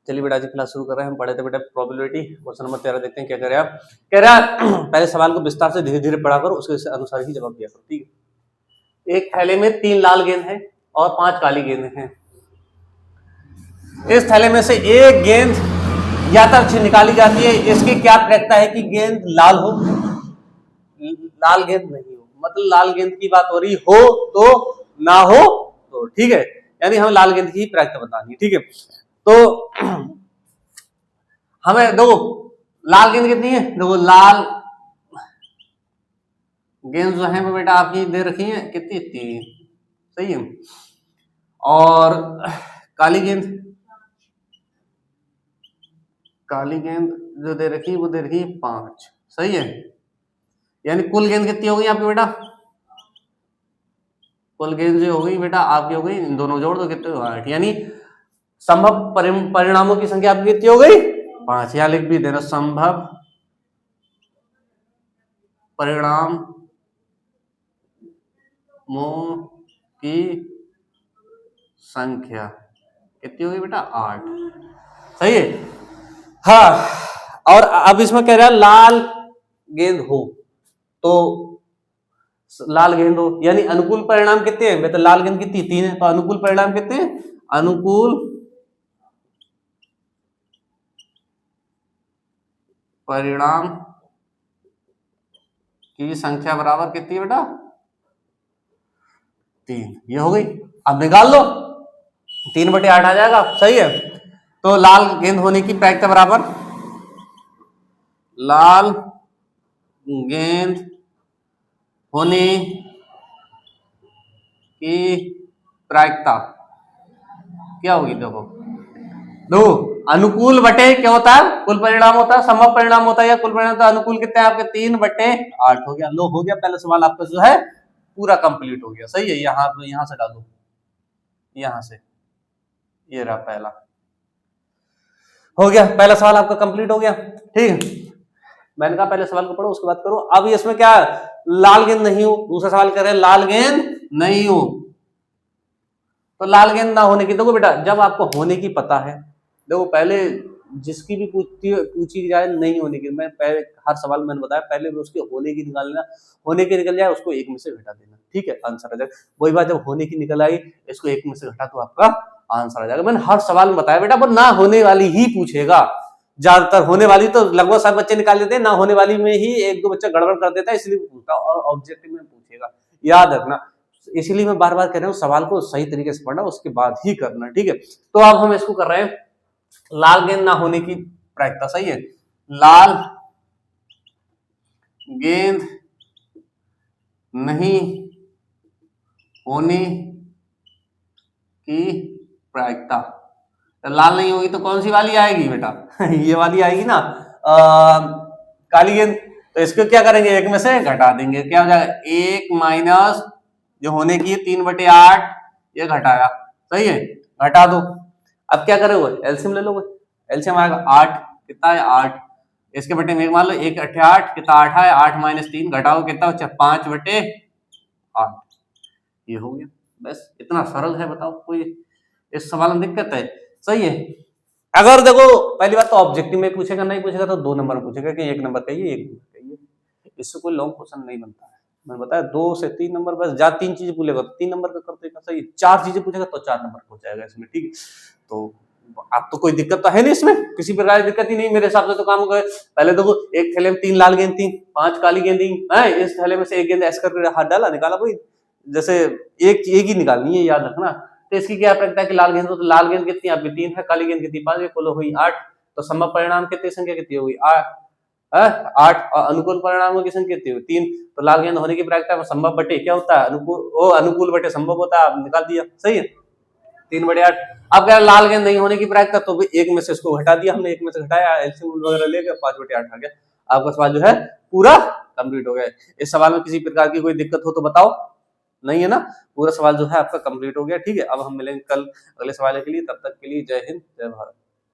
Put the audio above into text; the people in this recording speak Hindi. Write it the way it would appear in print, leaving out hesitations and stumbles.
चलिए बेटा आज की क्लास शुरू कर रहे हैं। हम पढ़े थे बेटा प्रोबेबिलिटी, क्वेश्चन नंबर 13 देखते हैं क्या कह रहे हैं आप। कह रहा है पहले सवाल को विस्तार से धीरे धीरे पढ़ा करो, उसके अनुसार ही जवाब दिया करो, ठीक है। एक थैले में 3 लाल गेंद है और 5 काली गेंद हैं। इस थैले में से एक गेंद यादृच्छिक निकाली जाती है, इसकी क्या प्रक्रिया है कि गेंद लाल हो, लाल गेंद नहीं हो, मतलब लाल गेंद की बात हो रही हो तो ना हो तो, ठीक है। यानी हमें लाल गेंद की प्रक्रिया बतानी है, ठीक है। तो हमें देखो लाल गेंद कितनी है, देखो लाल गेंद जो है वो बेटा आपकी दे रखी है कितनी, 3, सही है। और काली गेंद, काली गेंद जो दे रखी है वो दे रखी है 5, सही है। यानी कुल गेंद कितनी हो गई आपकी बेटा, कुल गेंद जो हो गई बेटा आपकी हो गई, इन दोनों जोड़ दो कितने हो 8। यानी संभव परिणामों की संख्या आपकी कितनी हो गई, 5। यहां लिख भी देना संभव परिणामों की संख्या कितनी होगी बेटा, 8, सही है। हाँ, और अब इसमें कह रहा है लाल गेंद हो तो, लाल गेंद हो यानी अनुकूल परिणाम कितने हैं बेटा, लाल गेंद कितनी 3 है, तो अनुकूल परिणाम कितने हैं, अनुकूल परिणाम की संख्या बराबर कितनी है बेटा, 3। ये हो गई, अब निकाल लो 3/8 आ जाएगा, सही है। तो लाल गेंद होने की प्रायिकता बराबर, लाल गेंद होने की प्रायिकता क्या होगी, देखो दो अनुकूल बटे क्या होता है, कुल परिणाम होता है, संभव परिणाम होता है या कुल परिणाम, तो अनुकूल कितने आपके 3/8 हो गया। लो हो गया, पहला सवाल आपका जो है पूरा कंप्लीट हो गया, सही है। यहां से डालो, यहां से, ये रहा पहला, हो गया पहला सवाल आपका कंप्लीट हो गया, ठीक है। मैंने कहा पहले सवाल को पढ़ो उसके बाद करो। अब इसमें क्या, लाल गेंद नहीं हो, दूसरा सवाल कर रहे हैं लाल गेंद नहीं हो, तो लाल गेंद ना होने की, देखो बेटा जब आपको होने की पता है, देखो पहले जिसकी भी पूछी जाए नहीं होने की, मैं पहले हर सवाल मैंने बताया पहले उसके होने की निकालना, होने की निकल जाए उसको 1 में से घटा देना, ठीक है, आंसर आ जाएगा। वही बात जब होने की निकल आई इसको 1 में से घटा तो आपका आंसर आ जाएगा। मैंने हर सवाल में बताया बेटा, पर ना होने वाली ही पूछेगा, ज्यादातर होने वाली तो लगभग सब बच्चे निकाल देते हैं, ना होने वाली में ही 1-2 बच्चा गड़बड़ कर देता है, इसलिए पूछता, और ऑब्जेक्टिव में पूछेगा, याद रखना। इसलिए मैं बार बार कह रहा हूँ सवाल को सही तरीके से पढ़ना उसके बाद ही करना, ठीक है। तो अब हम इसको कर रहे हैं लाल गेंद ना होने की प्रायिकता, सही है। लाल गेंद नहीं होने की प्रायिकता, लाल नहीं होगी तो कौन सी वाली आएगी बेटा ये वाली आएगी ना, काली गेंद। तो इसको क्या करेंगे, 1 में से घटा देंगे, क्या हो जाएगा 1 माइनस जो होने की 3/8, ये घटाया, सही है, घटा दो। अब क्या करोगे, एलसीएम ले लोगे, एलसीएम आएगा 8, कितना है 8, इसके बटे में मान लो 1 8 8, कितना 8 है, 8 माइनस 3 घटाओ कितना बचा, 5/8, ये हो गया। बस इतना सरल है, बताओ कोई इस सवाल में दिक्कत है, सही है। अगर देखो पहली बात तो ऑब्जेक्टिव में पूछेगा, नहीं पूछेगा तो 2 नंबर पूछेगा कि 1 नंबर कहिए 1 नंबर कहिए, इससे कोई लॉन्ग क्वेश्चन नहीं बनता है। मैंने बताया 2 से 3 नंबर, बस जा 3 चीजें पूछेगा तो 3 नंबर का कर देगा, सही। 4 चीजें पूछेगा तो 4 नंबर हो जाएगा इसमें, ठीक है। तो अब तो कोई दिक्कत तो है नहीं इसमें, किसी प्रकार की दिक्कत ही नहीं मेरे हिसाब से तो काम हो गए। पहले देखो एक थैले में 3 लाल गेंद थी, 5 काली गेंद थी, इस थैले में से एक गेंद ऐसे करके हाथ डाला, निकाला, कोई जैसे एक ही निकालनी है, याद रखना। तो इसकी क्या प्रक्रिया है कि लाल गेंद हो तो लाल गेंद कितनी आपकी 3 है, काली गेंद कितनी 5, कुल हुई 8। तो संभव परिणाम कितनी संख्या कितनी होगी 8, और अनुकूल परिणामों की संख्या कितनी हुई 3। तो लाल गेंद होने की प्रायिकता संभव बटे क्या होता है, अनुकूल बटे संभव होता है, आप निकाल दिया, सही है, 3/8। अब क्या लाल गेंद नहीं होने की प्रायिकता, तो 1 में से इसको घटा दिया हमने, 1 में से घटाया, एलसीएम वगैरह लेकर 5/8 आ गया। आपका सवाल जो है पूरा कंप्लीट हो गया। इस सवाल में किसी प्रकार की कोई दिक्कत हो तो बताओ, नहीं है ना, पूरा सवाल जो है आपका कंप्लीट हो गया, ठीक है। अब हम मिलेंगे कल अगले सवाल के लिए, तब तक के लिए जय हिंद जय भारत।